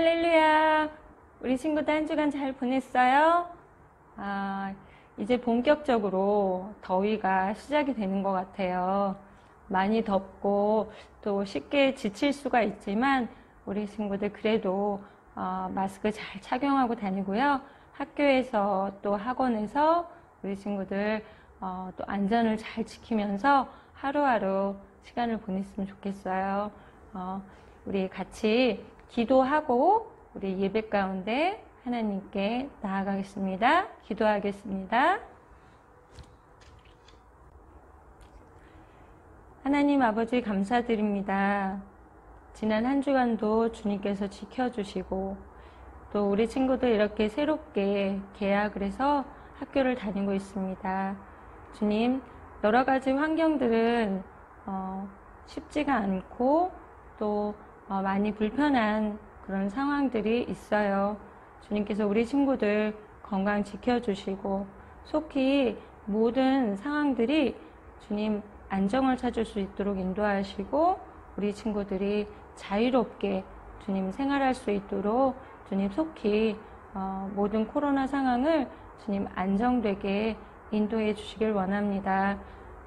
할렐루야. 우리 친구들 한 주간 잘 보냈어요? 이제 본격적으로 더위가 시작이 되는 것 같아요. 많이 덥고 또 쉽게 지칠 수가 있지만 우리 친구들 그래도 마스크 잘 착용하고 다니고요. 학교에서 또 학원에서 우리 친구들 또 안전을 잘 지키면서 하루하루 시간을 보냈으면 좋겠어요. 우리 같이 기도하고 우리 예배 가운데 하나님께 나아가겠습니다. 기도하겠습니다. 하나님 아버지 감사드립니다. 지난 한 주간도 주님께서 지켜주시고 또 우리 친구들 이렇게 새롭게 개학을 해서 학교를 다니고 있습니다. 주님, 여러 가지 환경들은 쉽지가 않고 또 많이 불편한 그런 상황들이 있어요. 주님께서 우리 친구들 건강 지켜주시고 속히 모든 상황들이 주님 안정을 찾을 수 있도록 인도하시고 우리 친구들이 자유롭게 주님 생활할 수 있도록 주님 속히 모든 코로나 상황을 주님 안정되게 인도해 주시길 원합니다.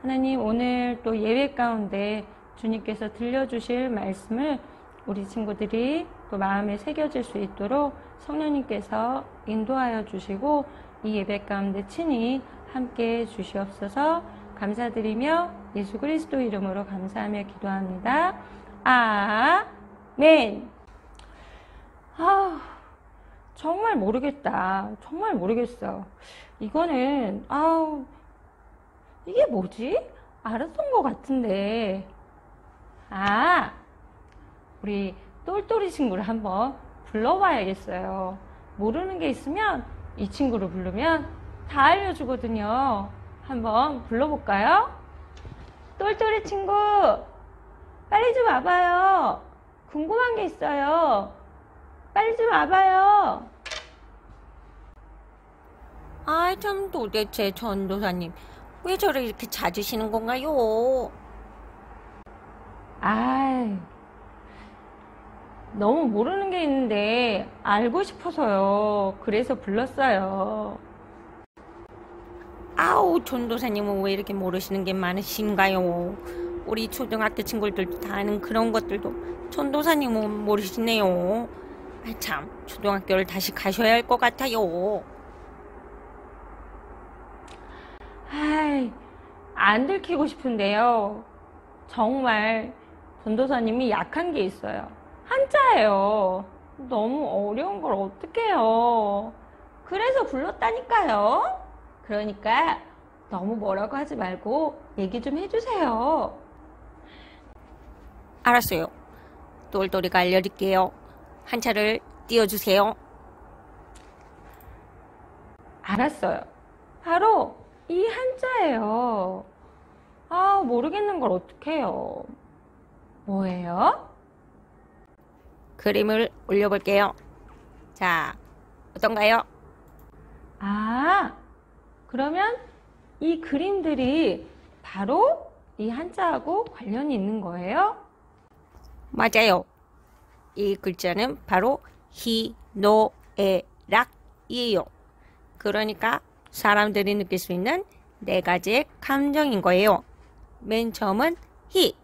하나님, 오늘 또 예배 가운데 주님께서 들려주실 말씀을 우리 친구들이 또 마음에 새겨질 수 있도록 성령님께서 인도하여 주시고 이 예배 가운데 친히 함께 주시옵소서. 감사드리며 예수 그리스도 이름으로 감사하며 기도합니다. 아멘. 정말 모르겠다. 정말 모르겠어. 이거는 이게 뭐지? 알았던 것 같은데. 우리 똘똘이 친구를 한번 불러봐야겠어요. 모르는 게 있으면 이 친구를 부르면 다 알려주거든요. 한번 불러볼까요? 똘똘이 친구, 빨리 좀 와봐요. 궁금한 게 있어요. 빨리 좀 와봐요. 참 도대체 전도사님 왜 저를 이렇게 찾으시는 건가요? 너무 모르는 게 있는데 알고 싶어서요. 그래서 불렀어요. 전도사님은 왜 이렇게 모르시는 게 많으신가요? 우리 초등학교 친구들도 다 아는 그런 것들도 전도사님은 모르시네요. 참, 초등학교를 다시 가셔야 할 것 같아요. 안 들키고 싶은데요. 정말 전도사님이 약한 게 있어요. 한자예요. 너무 어려운 걸 어떡해요. 그래서 불렀다니까요. 그러니까 너무 뭐라고 하지 말고 얘기 좀 해주세요. 알았어요. 똘똘이가 알려드릴게요. 한자를 띄워주세요. 알았어요. 바로 이 한자예요. 모르겠는 걸 어떡해요. 뭐예요? 그림을 올려볼게요. 자, 어떤가요? 그러면 이 그림들이 바로 이 한자하고 관련이 있는 거예요? 맞아요. 이 글자는 바로 희노애락이에요. 그러니까 사람들이 느낄 수 있는 네 가지의 감정인 거예요. 맨 처음은 희,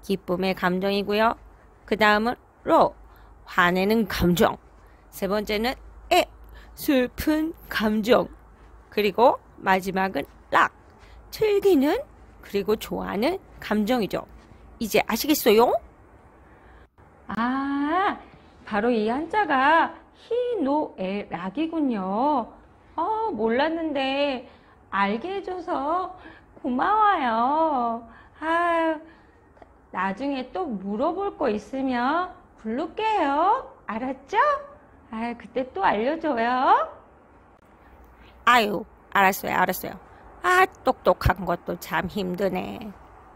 기쁨의 감정이고요. 그 다음은 로, 화내는 감정. 세 번째는 애, 슬픈 감정. 그리고 마지막은 락, 즐기는 그리고 좋아하는 감정이죠. 이제 아시겠어요? 바로 이 한자가 희노애락이군요. 몰랐는데 알게 해줘서 고마워요. 나중에 또 물어볼 거 있으면 부를게요. 알았죠? 그때 또 알려줘요. 알았어요. 똑똑한 것도 참 힘드네.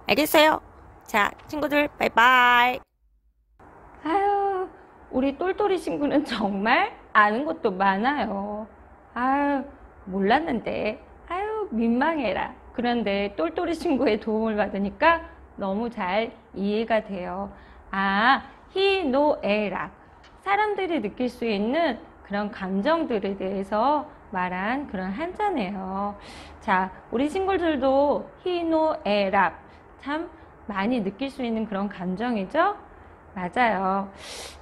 알겠어요? 자, 친구들, 바이바이. 우리 똘똘이 친구는 정말 아는 것도 많아요. 몰랐는데. 민망해라. 그런데 똘똘이 친구의 도움을 받으니까 너무 잘 이해가 돼요. 희노애락. 사람들이 느낄 수 있는 그런 감정들에 대해서 말한 그런 한자네요. 자, 우리 친구들도 희노애락 참 많이 느낄 수 있는 그런 감정이죠? 맞아요.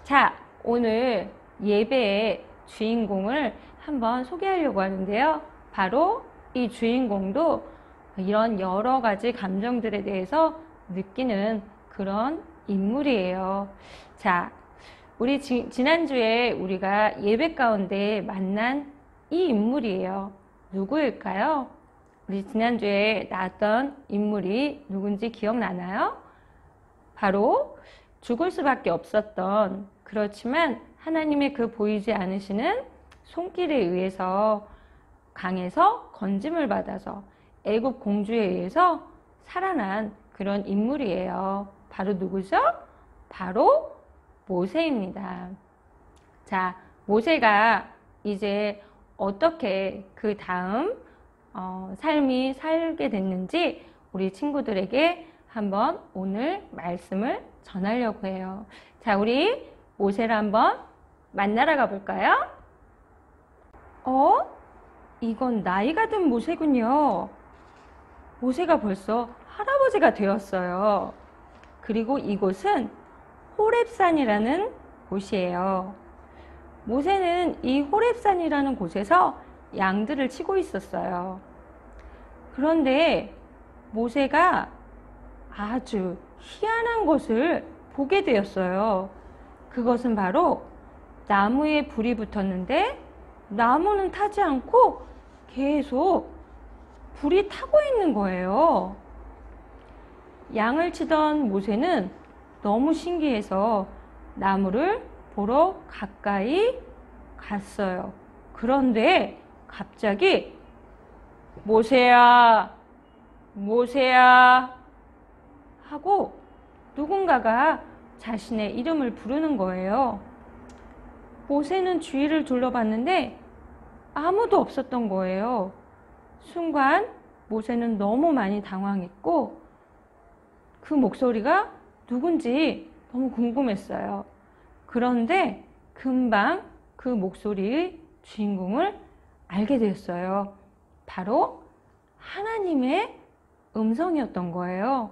자, 오늘 예배의 주인공을 한번 소개하려고 하는데요. 바로 이 주인공도 이런 여러 가지 감정들에 대해서 느끼는 그런 인물이에요. 자, 우리 지난주에 우리가 예배 가운데 만난 이 인물이에요. 누구일까요? 우리 지난주에 나왔던 인물이 누군지 기억나나요? 바로 죽을 수밖에 없었던, 그렇지만 하나님의 그 보이지 않으시는 손길에 의해서 강에서 건짐을 받아서 애굽 공주에 의해서 살아난 그런 인물이에요. 바로 누구죠? 바로 모세입니다. 자, 모세가 이제 어떻게 그 다음 삶이 살게 됐는지 우리 친구들에게 한번 오늘 말씀을 전하려고 해요. 자, 우리 모세를 한번 만나러 가볼까요? 이건 나이가 든 모세군요. 모세가 벌써 할아버지가 되었어요. 그리고 이곳은 호렙산이라는 곳이에요. 모세는 이 호렙산이라는 곳에서 양들을 치고 있었어요. 그런데 모세가 아주 희한한 것을 보게 되었어요. 그것은 바로 나무에 불이 붙었는데 나무는 타지 않고 계속 불이 타고 있는 거예요. 양을 치던 모세는 너무 신기해서 나무를 보러 가까이 갔어요. 그런데 갑자기 모세야, 모세야 하고 누군가가 자신의 이름을 부르는 거예요. 모세는 주위를 둘러봤는데 아무도 없었던 거예요. 순간 모세는 너무 많이 당황했고 그 목소리가 누군지 너무 궁금했어요. 그런데 금방 그 목소리의 주인공을 알게 되었어요. 바로 하나님의 음성이었던 거예요.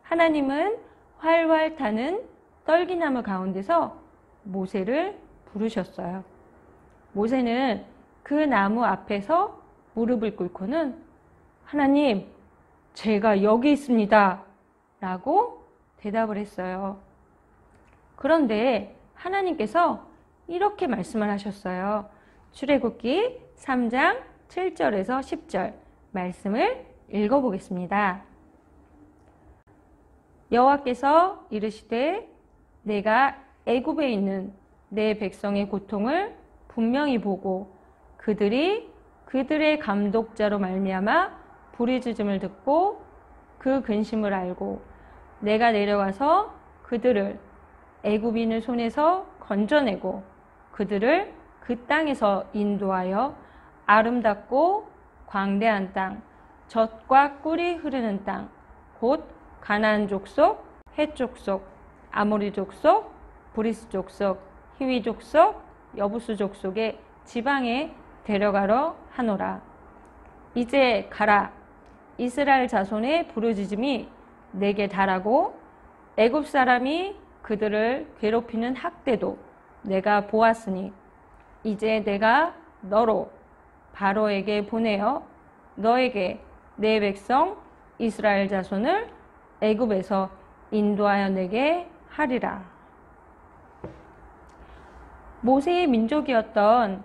하나님은 활활 타는 떨기나무 가운데서 모세를 부르셨어요. 모세는 그 나무 앞에서 무릎을 꿇고는 하나님, 제가 여기 있습니다 라고 대답을 했어요. 그런데 하나님께서 이렇게 말씀을 하셨어요. 출애굽기 3장 7절에서 10절 말씀을 읽어보겠습니다. 여호와께서 이르시되 내가 애굽에 있는 내 백성의 고통을 분명히 보고 그들이 그들의 감독자로 말미암아 부르짖음을 듣고 그 근심을 알고 내가 내려가서 그들을 애굽인의 손에서 건져내고 그들을 그 땅에서 인도하여 아름답고 광대한 땅, 젖과 꿀이 흐르는 땅, 곧 가나안 족속, 헷 족속, 아모리 족속, 브리스 족속, 히위 족속, 여부스 족속의 지방에 데려가러 하노라. 이제 가라. 이스라엘 자손의 부르짖음이 내게 달하고 애굽 사람이 그들을 괴롭히는 학대도 내가 보았으니 이제 내가 너로 바로에게 보내어 너에게 내 백성 이스라엘 자손을 애굽에서 인도하여 내게 하리라. 모세의 민족이었던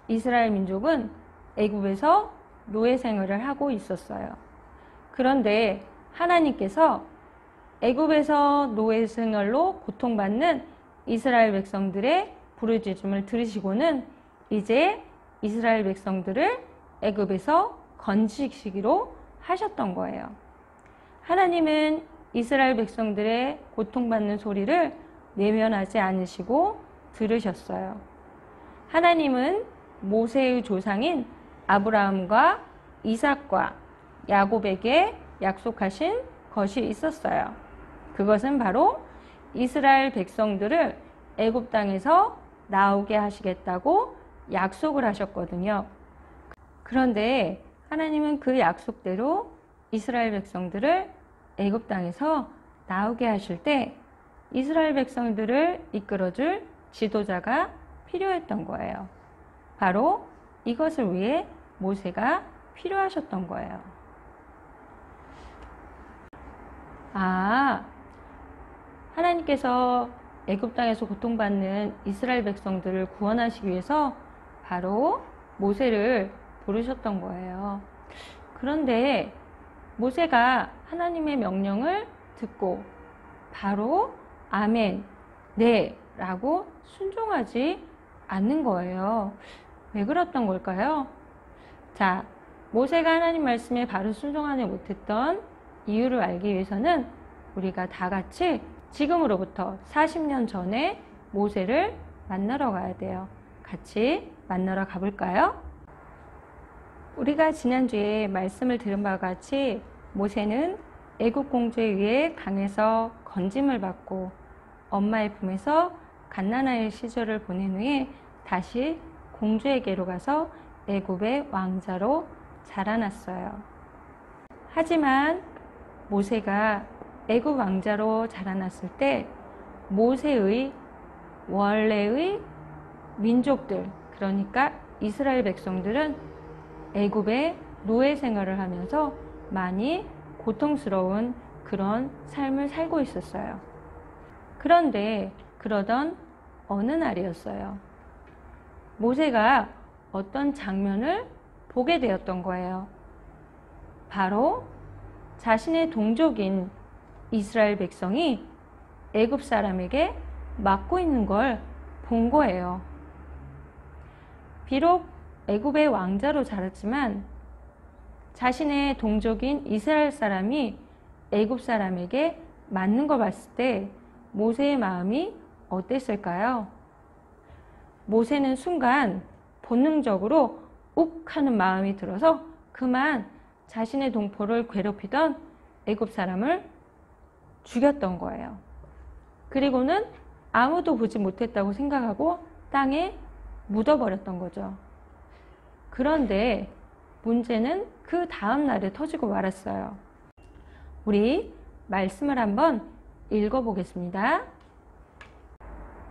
이스라엘 민족은 애굽에서 노예 생활을 하고 있었어요. 그런데 하나님께서 애굽에서 노예 생활로 고통받는 이스라엘 백성들의 부르짖음을 들으시고는 이제 이스라엘 백성들을 애굽에서 건지시기로 하셨던 거예요. 하나님은 이스라엘 백성들의 고통받는 소리를 외면하지 않으시고 들으셨어요. 하나님은 모세의 조상인 아브라함과 이삭과 야곱에게 약속하신 것이 있었어요. 그것은 바로 이스라엘 백성들을 애굽 땅에서 나오게 하시겠다고 약속을 하셨거든요. 그런데 하나님은 그 약속대로 이스라엘 백성들을 애굽 땅에서 나오게 하실 때 이스라엘 백성들을 이끌어줄 지도자가 필요했던 거예요. 바로 이것을 위해 모세가 필요하셨던 거예요. 하나님께서 애굽 땅에서 고통받는 이스라엘 백성들을 구원하시기 위해서 바로 모세를 부르셨던 거예요. 그런데 모세가 하나님의 명령을 듣고 바로 아멘, 네 라고 순종하지 않는 거예요. 왜 그랬던 걸까요? 자, 모세가 하나님 말씀에 바로 순종하지 못했던 이유를 알기 위해서는 우리가 다 같이 지금으로부터 40년 전에 모세를 만나러 가야 돼요. 같이 만나러 가볼까요? 우리가 지난주에 말씀을 들은 바와 같이 모세는 애굽 공주에 의해 강에서 건짐을 받고 엄마의 품에서 갓난아이 시절을 보낸 후에 다시 공주에게로 가서 애굽의 왕자로 자라났어요. 하지만 모세가 애굽 왕자로 자라났을 때 모세의 원래의 민족들, 그러니까 이스라엘 백성들은 애굽의 노예 생활을 하면서 많이 고통스러운 그런 삶을 살고 있었어요. 그런데 그러던 어느 날이었어요. 모세가 어떤 장면을 보게 되었던 거예요. 바로 자신의 동족인 이스라엘 백성이 애굽 사람에게 맞고 있는 걸 본 거예요. 비록 애굽의 왕자로 자랐지만 자신의 동족인 이스라엘 사람이 애굽 사람에게 맞는 걸 봤을 때 모세의 마음이 어땠을까요? 모세는 순간 본능적으로 욱 하는 마음이 들어서 그만 자신의 동포를 괴롭히던 애굽 사람을 죽였던 거예요. 그리고는 아무도 보지 못했다고 생각하고 땅에 묻어버렸던 거죠. 그런데 문제는 그 다음 날에 터지고 말았어요. 우리 말씀을 한번 읽어보겠습니다.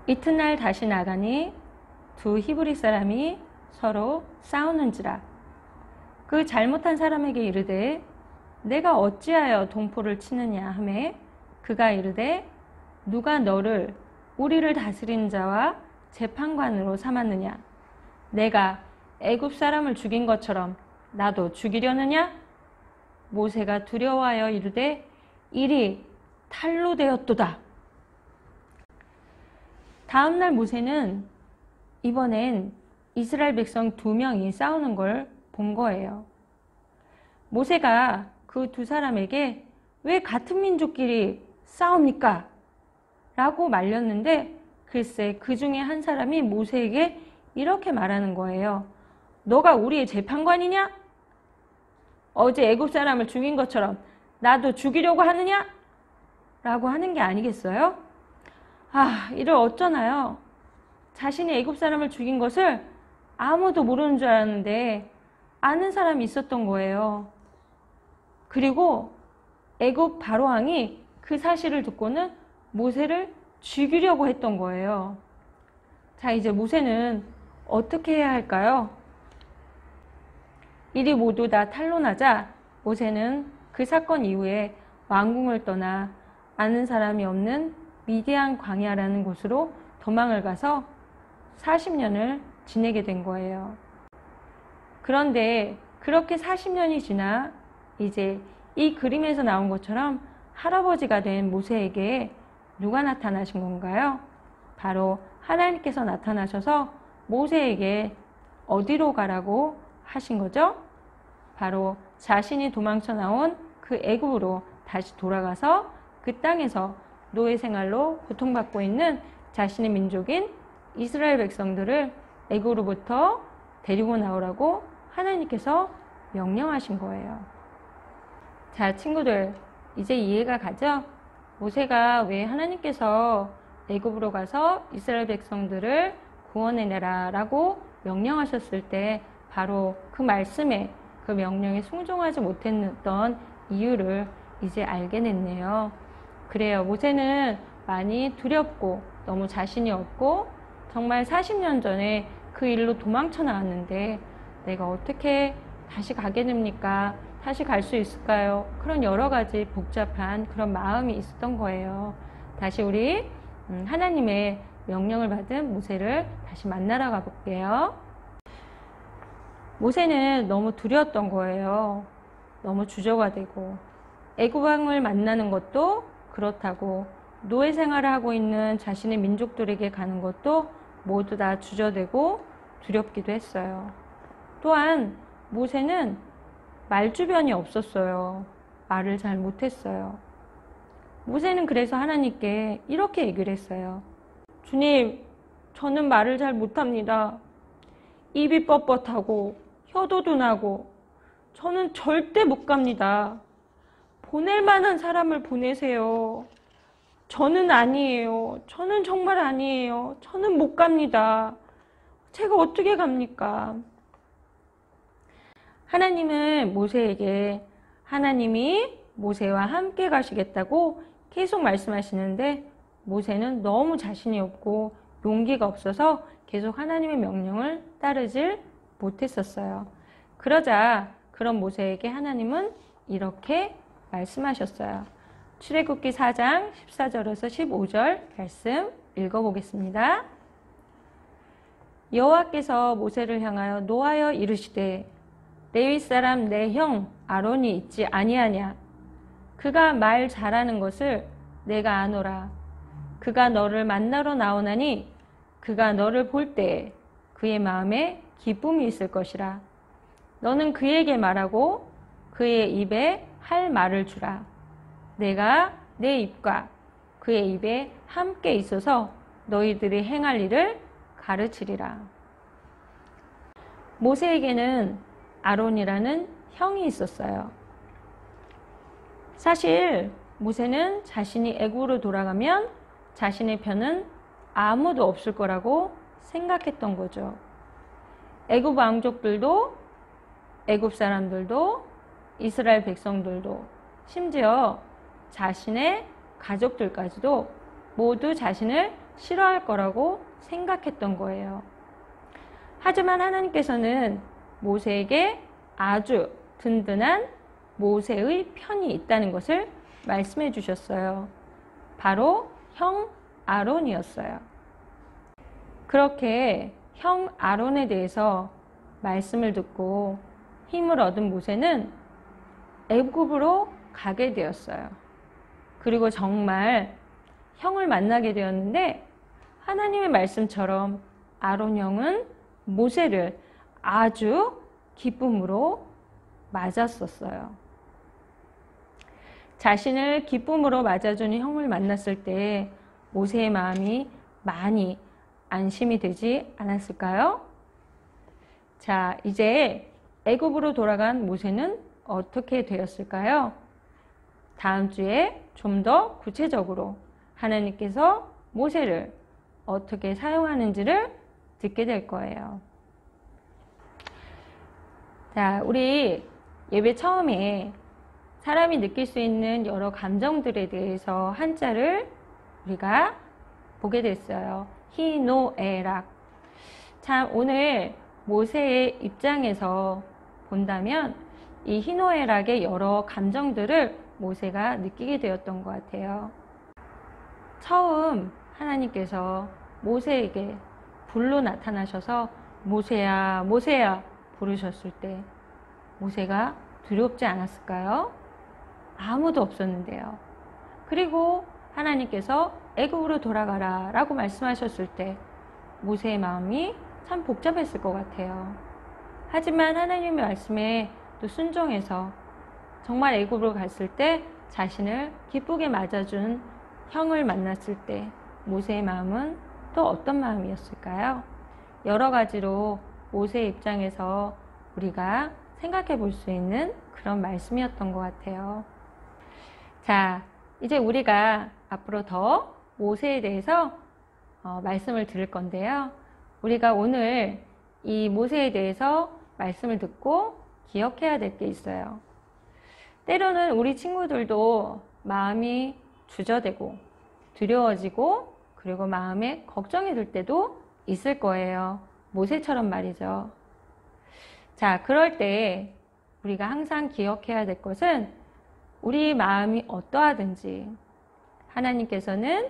이튿날 다시 나가니 두 히브리 사람이 서로 싸우는지라. 그 잘못한 사람에게 이르되 내가 어찌하여 동포를 치느냐 하매 그가 이르되 누가 너를 우리를 다스리는 자와 재판관으로 삼았느냐? 내가 애굽 사람을 죽인 것처럼 나도 죽이려느냐? 모세가 두려워하여 이르되 일이 탈로 되었도다. 다음날 모세는 이번엔 이스라엘 백성 2명이 싸우는 걸 본 거예요. 모세가 그 두 사람에게 왜 같은 민족끼리 싸웁니까? 라고 말렸는데 글쎄 그 중에 한 사람이 모세에게 이렇게 말하는 거예요. 너가 우리의 재판관이냐? 어제 애굽 사람을 죽인 것처럼 나도 죽이려고 하느냐? 라고 하는 게 아니겠어요? 이를 어쩌나요? 자신이 애굽 사람을 죽인 것을 아무도 모르는 줄 알았는데 아는 사람이 있었던 거예요. 그리고 애굽 바로왕이 그 사실을 듣고는 모세를 죽이려고 했던 거예요. 자, 이제 모세는 어떻게 해야 할까요? 일이 모두 다 탄로나자 모세는 그 사건 이후에 왕궁을 떠나 아는 사람이 없는 미디안 광야라는 곳으로 도망을 가서 40년을 지내게 된 거예요. 그런데 그렇게 40년이 지나 이제 이 그림에서 나온 것처럼 할아버지가 된 모세에게 누가 나타나신 건가요? 바로 하나님께서 나타나셔서 모세에게 어디로 가라고 하신 거죠? 바로 자신이 도망쳐 나온 그 애굽으로 다시 돌아가서 그 땅에서 노예 생활로 고통받고 있는 자신의 민족인 이스라엘 백성들을 애굽으로부터 데리고 나오라고 하나님께서 명령하신 거예요. 자, 친구들, 이제 이해가 가죠? 모세가 왜 하나님께서 애굽으로 가서 이스라엘 백성들을 구원해내라 라고 명령하셨을 때 바로 그 말씀에, 그 명령에 순종하지 못했던 이유를 이제 알게 됐네요. 그래요. 모세는 많이 두렵고 너무 자신이 없고 정말 40년 전에 그 일로 도망쳐 나왔는데 내가 어떻게 다시 가게 됩니까? 다시 갈 수 있을까요? 그런 여러 가지 복잡한 그런 마음이 있었던 거예요. 다시 우리 하나님의 명령을 받은 모세를 다시 만나러 가볼게요. 모세는 너무 두려웠던 거예요. 너무 주저가 되고 애굽 왕을 만나는 것도 그렇다고 노예 생활을 하고 있는 자신의 민족들에게 가는 것도 모두 다 주저되고 두렵기도 했어요. 또한 모세는 말주변이 없었어요. 말을 잘 못했어요. 모세는 그래서 하나님께 이렇게 얘기를 했어요. 주님, 저는 말을 잘 못합니다. 입이 뻣뻣하고 혀도 둔하고 저는 절대 못 갑니다. 보낼 만한 사람을 보내세요. 저는 아니에요. 저는 정말 아니에요. 저는 못 갑니다. 제가 어떻게 갑니까? 하나님은 모세에게 하나님이 모세와 함께 가시겠다고 계속 말씀하시는데 모세는 너무 자신이 없고 용기가 없어서 계속 하나님의 명령을 따르질 못했었어요. 그러자 그런 모세에게 하나님은 이렇게 말씀하셨어요. 출애굽기 4장 14절에서 15절 말씀 읽어보겠습니다. 여호와께서 모세를 향하여 노하여 이르시되 레위 사람 내 형 아론이 있지 아니하냐? 그가 말 잘하는 것을 내가 아노라. 그가 너를 만나러 나오나니 그가 너를 볼 때에 그의 마음에 기쁨이 있을 것이라. 너는 그에게 말하고 그의 입에 할 말을 주라. 내가 내 입과 그의 입에 함께 있어서 너희들이 행할 일을 가르치리라. 모세에게는 아론이라는 형이 있었어요. 사실 모세는 자신이 애굽으로 돌아가면 자신의 편은 아무도 없을 거라고 생각했던 거죠. 애굽 왕족들도 애굽 사람들도 이스라엘 백성들도 심지어 자신의 가족들까지도 모두 자신을 싫어할 거라고 생각했던 거예요. 하지만 하나님께서는 모세에게 아주 든든한 모세의 편이 있다는 것을 말씀해 주셨어요. 바로 형 아론이었어요. 그렇게 형 아론에 대해서 말씀을 듣고 힘을 얻은 모세는 애굽으로 가게 되었어요. 그리고 정말 형을 만나게 되었는데 하나님의 말씀처럼 아론 형은 모세를 아주 기쁨으로 맞았었어요. 자신을 기쁨으로 맞아주는 형을 만났을 때 모세의 마음이 많이 안심이 되지 않았을까요? 자, 이제 애굽으로 돌아간 모세는 어떻게 되었을까요? 다음 주에 좀 더 구체적으로 하나님께서 모세를 어떻게 사용하는지를 듣게 될 거예요. 자, 우리 예배 처음에 사람이 느낄 수 있는 여러 감정들에 대해서 한자를 우리가 보게 됐어요. 희노애락. 참 오늘 모세의 입장에서 본다면 이 희노애락의 여러 감정들을 모세가 느끼게 되었던 것 같아요. 처음 하나님께서 모세에게 불로 나타나셔서 모세야, 모세야 부르셨을 때 모세가 두렵지 않았을까요? 아무도 없었는데요. 그리고 하나님께서 애굽으로 돌아가라 라고 말씀하셨을 때 모세의 마음이 참 복잡했을 것 같아요. 하지만 하나님의 말씀에 또 순종해서 정말 애굽으로 갔을 때 자신을 기쁘게 맞아준 형을 만났을 때 모세의 마음은 또 어떤 마음이었을까요? 여러 가지로 모세의 입장에서 우리가 생각해 볼 수 있는 그런 말씀이었던 것 같아요. 자, 이제 우리가 앞으로 더 모세에 대해서 말씀을 드릴 건데요. 우리가 오늘 이 모세에 대해서 말씀을 듣고 기억해야 될 게 있어요. 때로는 우리 친구들도 마음이 주저되고 두려워지고 그리고 마음에 걱정이 들 때도 있을 거예요. 모세처럼 말이죠. 자, 그럴 때 우리가 항상 기억해야 될 것은 우리 마음이 어떠하든지 하나님께서는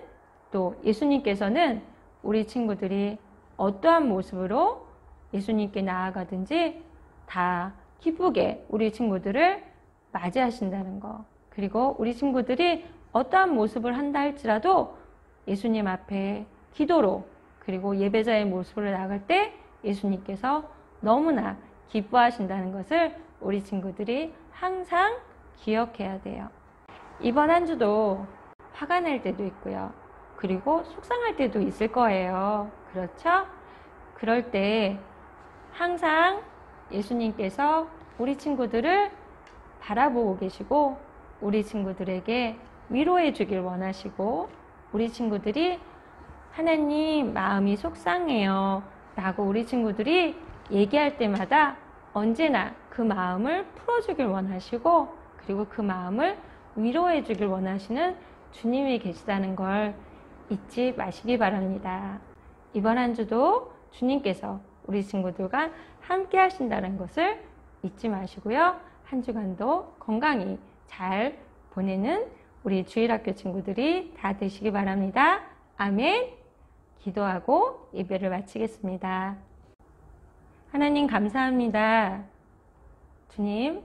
또 예수님께서는 우리 친구들이 어떠한 모습으로 예수님께 나아가든지 다 기쁘게 우리 친구들을 맞이하신다는 거. 그리고 우리 친구들이 어떠한 모습을 한다 할지라도 예수님 앞에 기도로 그리고 예배자의 모습으로 나갈 때 예수님께서 너무나 기뻐하신다는 것을 우리 친구들이 항상 기억해야 돼요. 이번 한 주도 화가 날 때도 있고요. 그리고 속상할 때도 있을 거예요. 그렇죠? 그럴 때 항상 예수님께서 우리 친구들을 바라보고 계시고 우리 친구들에게 위로해 주길 원하시고 우리 친구들이 하나님 마음이 속상해요 라고 우리 친구들이 얘기할 때마다 언제나 그 마음을 풀어주길 원하시고 그리고 그 마음을 위로해 주길 원하시는 주님이 계시다는 걸 잊지 마시기 바랍니다. 이번 한 주도 주님께서 우리 친구들과 함께 하신다는 것을 잊지 마시고요. 한 주간도 건강히 잘 보내는 우리 주일학교 친구들이 다 되시기 바랍니다. 아멘. 기도하고 예배를 마치겠습니다. 하나님 감사합니다. 주님,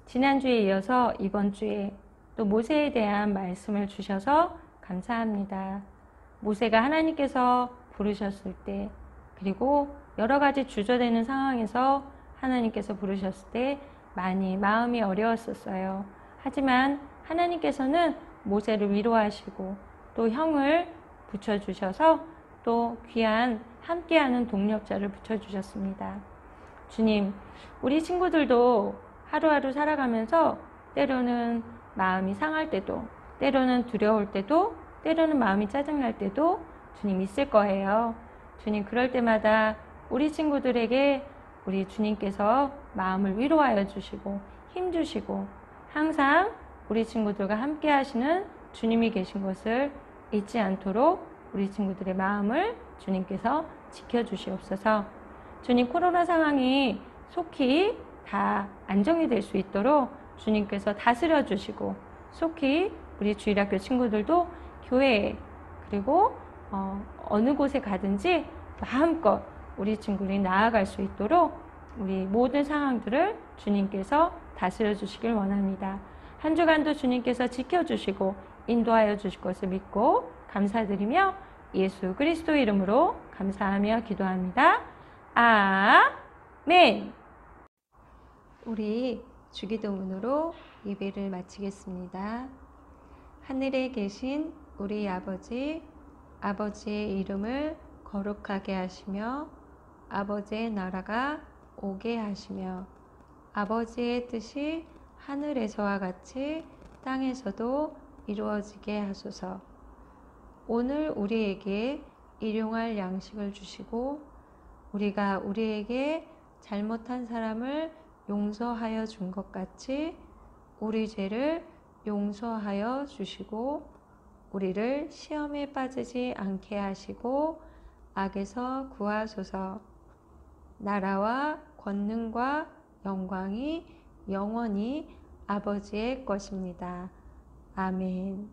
지난주에 이어서 이번 주에 또 모세에 대한 말씀을 주셔서 감사합니다. 모세가 하나님께서 부르셨을 때 그리고 여러 가지 주저되는 상황에서 하나님께서 부르셨을 때 많이 마음이 어려웠었어요. 하지만 하나님께서는 모세를 위로하시고 또 형을 붙여주셔서 또 귀한 함께하는 동력자를 붙여주셨습니다. 주님, 우리 친구들도 하루하루 살아가면서 때로는 마음이 상할 때도 때로는 두려울 때도 때로는 마음이 짜증날 때도 주님 있을 거예요. 주님, 그럴 때마다 우리 친구들에게 우리 주님께서 마음을 위로하여 주시고 힘 주시고 항상 우리 친구들과 함께 하시는 주님이 계신 것을 잊지 않도록 우리 친구들의 마음을 주님께서 지켜주시옵소서. 주님, 코로나 상황이 속히 다 안정이 될 수 있도록 주님께서 다스려 주시고 속히 우리 주일학교 친구들도 교회에 그리고 어느 곳에 가든지 마음껏 우리 친구들이 나아갈 수 있도록 우리 모든 상황들을 주님께서 다스려 주시길 원합니다. 한 주간도 주님께서 지켜주시고 인도하여 주실 것을 믿고 감사드리며 예수 그리스도 이름으로 감사하며 기도합니다. 아멘. 우리 주기도문으로 예배를 마치겠습니다. 하늘에 계신 우리 아버지, 아버지의 이름을 거룩하게 하시며 아버지의 나라가 오게 하시며 아버지의 뜻이 하늘에서와 같이 땅에서도 이루어지게 하소서. 오늘 우리에게 일용할 양식을 주시고 우리가 우리에게 잘못한 사람을 용서하여 준 것 같이 우리 죄를 용서하여 주시고 우리를 시험에 빠지지 않게 하시고 악에서 구하소서. 나라와 권능과 영광이 영원히 아버지의 것입니다. 아멘.